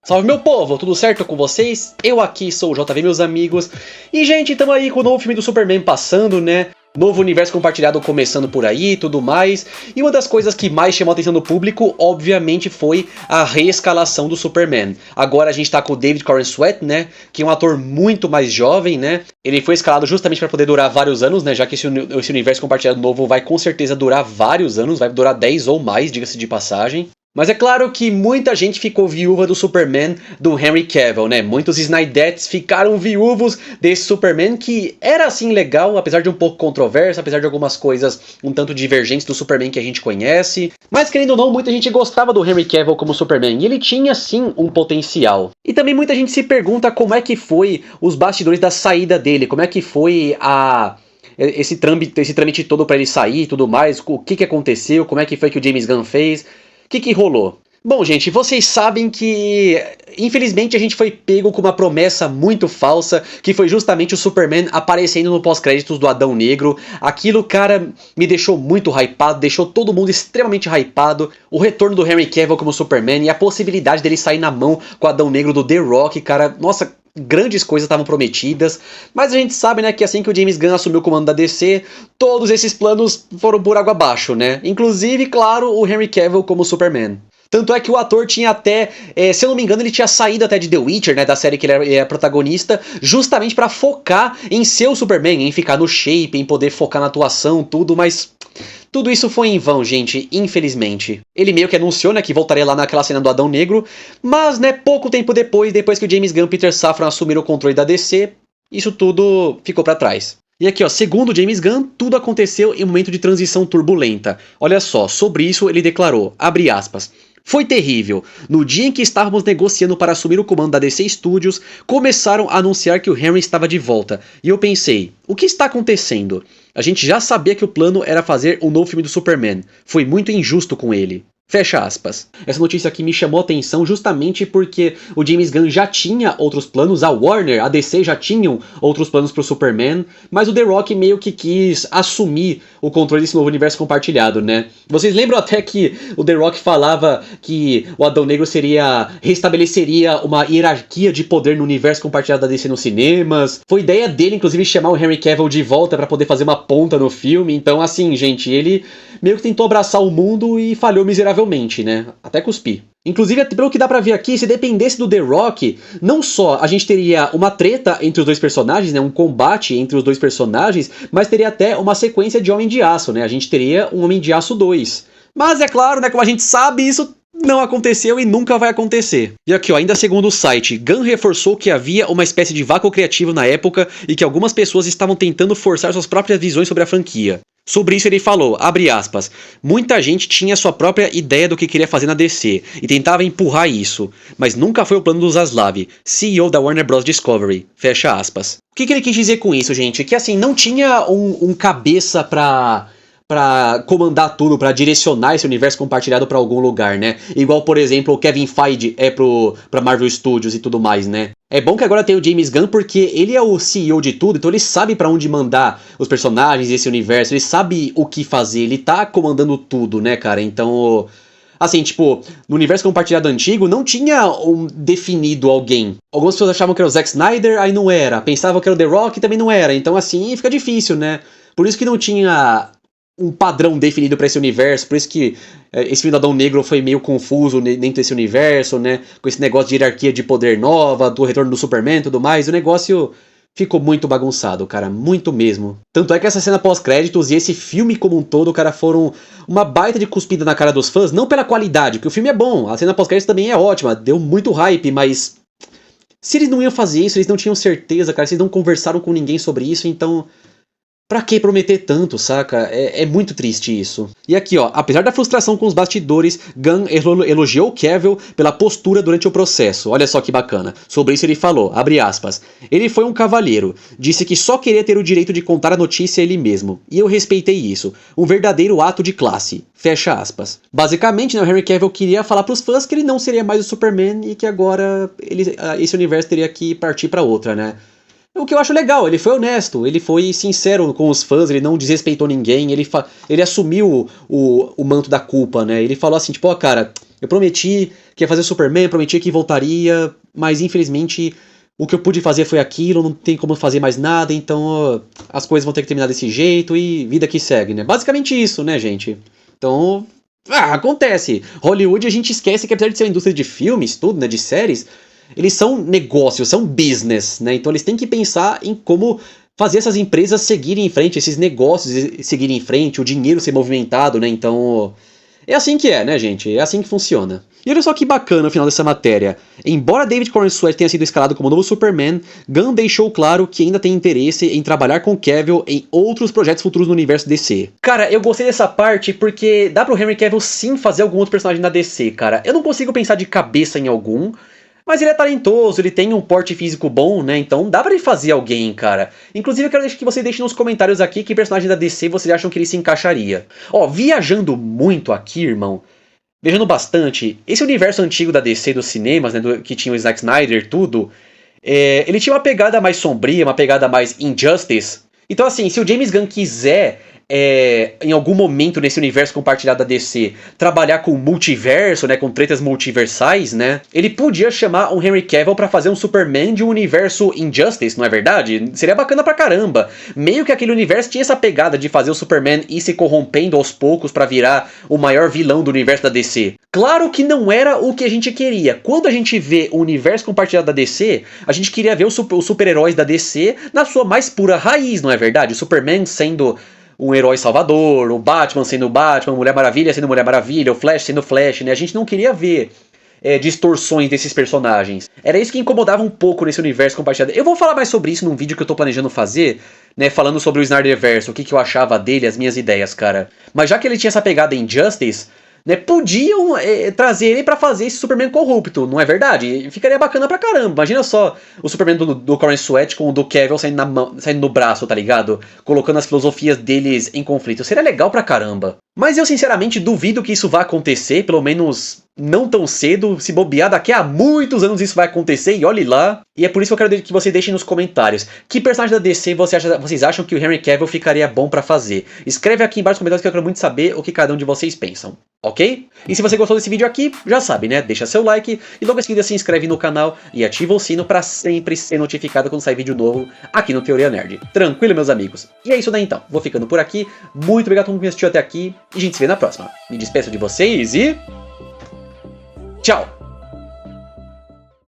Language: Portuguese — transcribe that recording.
Salve meu povo, tudo certo com vocês? Eu aqui sou o JV, meus amigos. E gente, tamo aí com o novo filme do Superman passando, né? Novo universo compartilhado começando por aí e tudo mais. E uma das coisas que mais chamou a atenção do público, obviamente, foi a reescalação do Superman. Agora a gente tá com o David Corenswet, Sweat, né? Que é um ator muito mais jovem, né? Ele foi escalado justamente para poder durar vários anos, né? Já que esse universo compartilhado novo vai com certeza durar vários anos, vai durar 10 ou mais, diga-se de passagem. Mas é claro que muita gente ficou viúva do Superman do Henry Cavill, né? Muitos Snydettes ficaram viúvos desse Superman que era assim legal, apesar de um pouco controverso, apesar de algumas coisas um tanto divergentes do Superman que a gente conhece. Mas querendo ou não, muita gente gostava do Henry Cavill como Superman e ele tinha sim um potencial. E também muita gente se pergunta como é que foi os bastidores da saída dele, como é que foi esse trâmite todo pra ele sair e tudo mais, o que aconteceu, como é que foi que o James Gunn fez. O que rolou? Bom, gente, vocês sabem que, infelizmente, a gente foi pego com uma promessa muito falsa, que foi justamente o Superman aparecendo no pós-créditos do Adão Negro. Aquilo, cara, me deixou muito hypado, deixou todo mundo extremamente hypado. O retorno do Henry Cavill como Superman e a possibilidade dele sair na mão com o Adão Negro do The Rock, cara, nossa, grandes coisas estavam prometidas, mas a gente sabe, né, que assim que o James Gunn assumiu o comando da DC, todos esses planos foram por água abaixo, né? Inclusive, claro, o Henry Cavill como Superman. Tanto é que o ator tinha até, se eu não me engano, ele tinha saído até de The Witcher, né, da série que ele é protagonista, justamente pra focar em ser o Superman, em ficar no shape, em poder focar na atuação, tudo, mas tudo isso foi em vão, gente, infelizmente. Ele meio que anunciou, né, que voltaria lá naquela cena do Adão Negro, mas, né, pouco tempo depois que o James Gunn e Peter Safran assumiram o controle da DC, isso tudo ficou pra trás. E aqui, ó, segundo James Gunn, tudo aconteceu em um momento de transição turbulenta. Olha só, sobre isso ele declarou, abre aspas, foi terrível. No dia em que estávamos negociando para assumir o comando da DC Studios, começaram a anunciar que o Henry estava de volta. E eu pensei, o que está acontecendo? A gente já sabia que o plano era fazer um novo filme do Superman. Foi muito injusto com ele. Fecha aspas. Essa notícia aqui me chamou a atenção justamente porque o James Gunn já tinha outros planos, a Warner, a DC já tinham outros planos pro Superman, mas o The Rock meio que quis assumir o controle desse novo universo compartilhado, né? Vocês lembram até que o The Rock falava que o Adão Negro restabeleceria uma hierarquia de poder no universo compartilhado da DC nos cinemas? Foi ideia dele, inclusive, chamar o Henry Cavill de volta pra poder fazer uma ponta no filme, então assim, gente, ele meio que tentou abraçar o mundo e falhou miseravelmente, né? Até cuspir. Inclusive, pelo que dá pra ver aqui, se dependesse do The Rock, não só a gente teria uma treta entre os dois personagens, né? Um combate entre os dois personagens, mas teria até uma sequência de Homem de Aço, né? A gente teria um Homem de Aço 2. Mas é claro, né? Como a gente sabe, isso não aconteceu e nunca vai acontecer. E aqui, ó, ainda segundo o site, Gunn reforçou que havia uma espécie de vácuo criativo na época e que algumas pessoas estavam tentando forçar suas próprias visões sobre a franquia. Sobre isso ele falou, abre aspas, muita gente tinha sua própria ideia do que queria fazer na DC e tentava empurrar isso, mas nunca foi o plano do Zaslav, CEO da Warner Bros. Discovery, fecha aspas. O que ele quis dizer com isso, gente? Que assim, não tinha um cabeça pra comandar tudo, pra direcionar esse universo compartilhado pra algum lugar, né? Igual, por exemplo, o Kevin Feige é pra Marvel Studios e tudo mais, né? É bom que agora tem o James Gunn porque ele é o CEO de tudo, então ele sabe pra onde mandar os personagens desse universo, ele sabe o que fazer, ele tá comandando tudo, né, cara? Então, assim, tipo, no universo compartilhado antigo não tinha um definido alguém. Algumas pessoas achavam que era o Zack Snyder, aí não era. Pensavam que era o The Rock, também não era. Então, assim, fica difícil, né? Por isso que não tinha um padrão definido pra esse universo, por isso que esse filme do Adão Negro foi meio confuso dentro desse universo, né? Com esse negócio de hierarquia de poder nova, do retorno do Superman e tudo mais, o negócio ficou muito bagunçado, cara, muito mesmo. Tanto é que essa cena pós-créditos e esse filme como um todo, cara, foram uma baita de cuspida na cara dos fãs, não pela qualidade, porque o filme é bom, a cena pós-créditos também é ótima, deu muito hype, mas se eles não iam fazer isso, eles não tinham certeza, cara, se eles não conversaram com ninguém sobre isso, então pra que prometer tanto, saca? É muito triste isso. E aqui, ó, apesar da frustração com os bastidores, Gunn elogiou Cavill pela postura durante o processo. Olha só que bacana. Sobre isso ele falou, abre aspas, ele foi um cavalheiro, disse que só queria ter o direito de contar a notícia ele mesmo, e eu respeitei isso, um verdadeiro ato de classe, fecha aspas. Basicamente, né, o Henry Cavill queria falar pros fãs que ele não seria mais o Superman e que agora esse universo teria que partir pra outra, né? O que eu acho legal, ele foi honesto, ele foi sincero com os fãs, ele não desrespeitou ninguém, ele assumiu o manto da culpa, né? Ele falou assim, tipo, ó, cara, Eu prometi que ia fazer o Superman, prometi que voltaria, mas infelizmente o que eu pude fazer foi aquilo, não tem como fazer mais nada, então as coisas vão ter que terminar desse jeito e vida que segue, né? Basicamente isso, né, gente? Então, acontece. Hollywood, a gente esquece que apesar de ser uma indústria de filmes, tudo, né, de séries, eles são negócios, são business, né? Então eles têm que pensar em como fazer essas empresas seguirem em frente, esses negócios seguirem em frente, o dinheiro ser movimentado, né? Então, é assim que é, né, gente? É assim que funciona. E olha só que bacana o final dessa matéria. Embora David Corenswet tenha sido escalado como novo Superman, Gunn deixou claro que ainda tem interesse em trabalhar com Cavill em outros projetos futuros no universo DC. Cara, eu gostei dessa parte porque dá pro Henry Cavill sim fazer algum outro personagem na DC, cara. Eu não consigo pensar de cabeça em algum, mas ele é talentoso, ele tem um porte físico bom, né? Então dá pra ele fazer alguém, cara. Inclusive eu quero que você deixe nos comentários aqui que personagem da DC vocês acham que ele se encaixaria. Ó, viajando muito aqui, irmão, viajando bastante, esse universo antigo da DC dos cinemas, né, que tinha o Zack Snyder, tudo, ele tinha uma pegada mais sombria, uma pegada mais Injustice. Então assim, se o James Gunn quiser, em algum momento nesse universo compartilhado da DC, trabalhar com multiverso, né, com tretas multiversais, né, ele podia chamar um Henry Cavill pra fazer um Superman de um universo Injustice, não é verdade? Seria bacana pra caramba. Meio que aquele universo tinha essa pegada de fazer o Superman ir se corrompendo aos poucos pra virar o maior vilão do universo da DC. Claro que não era o que a gente queria. Quando a gente vê o universo compartilhado da DC, a gente queria ver os super-heróis da DC na sua mais pura raiz, não é verdade? O Superman sendo um herói salvador, o Batman sendo o Batman, Mulher Maravilha sendo Mulher Maravilha, o Flash sendo Flash, né? A gente não queria ver distorções desses personagens. Era isso que incomodava um pouco nesse universo compartilhado. Eu vou falar mais sobre isso num vídeo que eu tô planejando fazer, né? Falando sobre o Snyderverse, o que eu achava dele, as minhas ideias, cara. Mas já que ele tinha essa pegada em Injustice, né, podiam trazer ele pra fazer esse Superman corrupto, não é verdade? Ficaria bacana pra caramba. Imagina só o Superman do Corenswet com o do Cavill saindo no braço, tá ligado? Colocando as filosofias deles em conflito. Seria legal pra caramba. Mas eu sinceramente duvido que isso vá acontecer, pelo menos não tão cedo. Se bobear, daqui a muitos anos isso vai acontecer, e olhe lá. E é por isso que eu quero que você deixe nos comentários que personagem da DC vocês acham que o Henry Cavill ficaria bom pra fazer. Escreve aqui embaixo nos comentários que eu quero muito saber o que cada um de vocês pensam, ok? E se você gostou desse vídeo aqui, já sabe, né? Deixa seu like e logo em seguida se inscreve no canal e ativa o sino pra sempre ser notificado quando sair vídeo novo aqui no Teoria Nerd. Tranquilo, meus amigos? E é isso daí então. Vou ficando por aqui. Muito obrigado a todo mundo que me assistiu até aqui. E a gente se vê na próxima. Me despeço de vocês e... tchau!